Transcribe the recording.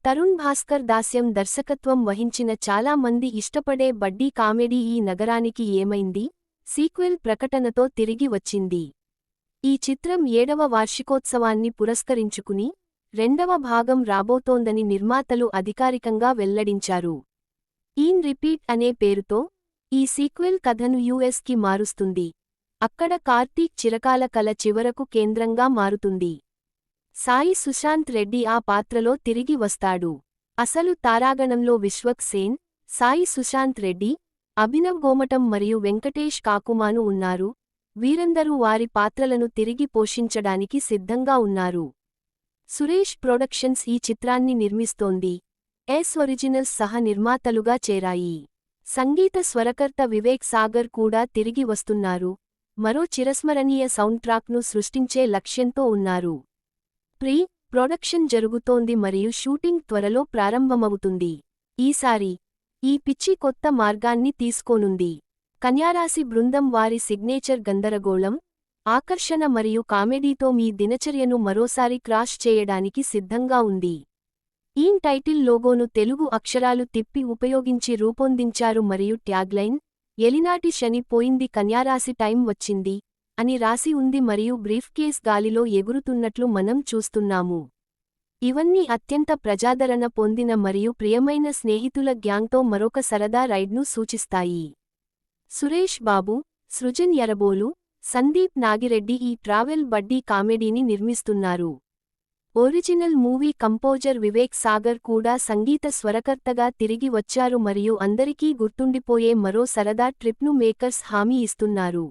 తరుణ్ భాస్కర్ దాస్యం దర్శకత్వం వహించిన చాలా మంది ఇష్టపడే బడ్డీ కామెడీ ఈ నగరానికి ఏమైంది సీక్వెల్ ప్రకటనతో తిరిగి వచ్చింది. ఈ చిత్రం 7వ వార్షికోత్సవాన్ని పురస్కరించుకుని రెండవ భాగం రాబోతోందని నిర్మాతలు అధికారికంగా వెల్లడించారు. ఈన్ రిపీట్ అనే పేరుతో ఈ సీక్వెల్ కథను యుఎస్కి మారుస్తుంది. అక్కడ కార్తీక్ చిరకాల కల చివరకు కేంద్రంగా మారుతుంది. సాయి సుశాంత్ రెడ్డి ఆ పాత్రలో తిరిగి వస్తాడు. అసలు తారాగణంలో విశ్వక్ సేన్, సాయి సుశాంత్ రెడ్డి, అభినవ్ గోమటం మరియు వెంకటేష్ కాకుమాను ఉన్నారు. వీరందరూ వారి పాత్రలను తిరిగి పోషించడానికి సిద్ధంగా ఉన్నారు. సురేష్ ప్రొడక్షన్స్ ఈ చిత్రాన్ని నిర్మిస్తోంది. ఎస్ ఒరిజినల్స్ సహ నిర్మాతలుగా చేరాయి. సంగీత స్వరకర్త వివేక్ సాగర్ కూడా తిరిగి వస్తున్నారు. మరో చిరస్మరణీయ సౌండ్ ట్రాక్ను సృష్టించే లక్ష్యంతో ఉన్నారు. ప్రీ ప్రొడక్షన్ జరుగుతోంది మరియు షూటింగ్ త్వరలో ప్రారంభమవుతుంది. ఈసారి ఈ పిచ్చి కొత్త మార్గాన్ని తీసుకోనుంది. కన్యారాశి బృందం వారి సిగ్నేచర్ గందరగోళం, ఆకర్షణ మరియు కామెడీతో మీ దినచర్యను మరోసారి క్రాష్ చేయడానికి సిద్ధంగా ఉంది. ఈన్ టైటిల్ లోగోను తెలుగు అక్షరాలు తిప్పి ఉపయోగించి రూపొందించారు మరియు ట్యాగ్లైన్ ఎలినాటి శని పోయింది కన్యారాశి టైం వచ్చింది అని రాసి ఉంది మరియు బ్రీఫ్కేస్ గాలిలో ఎగురుతున్నట్లు మనం చూస్తున్నాము. ఇవన్నీ అత్యంత ప్రజాదరణ పొందిన మరియు ప్రియమైన స్నేహితుల గ్యాంగ్తో మరొక సరదా రైడ్ను సూచిస్తాయి. సురేష్ బాబు, సృజన్ యరబోలు, సందీప్ నాగిరెడ్డి ఈ ట్రావెల్ బడ్డీ కామెడీని నిర్మిస్తున్నారు. Original movie composer Vivek Sagar కూడా సంగీత స్వరకర్తగా తిరిగి వచ్చారు మరియు అందరికీ గుర్తుండిపోయే మరో సరదా ట్రిప్ను మేకర్స్ హామీ ఇస్తున్నారు.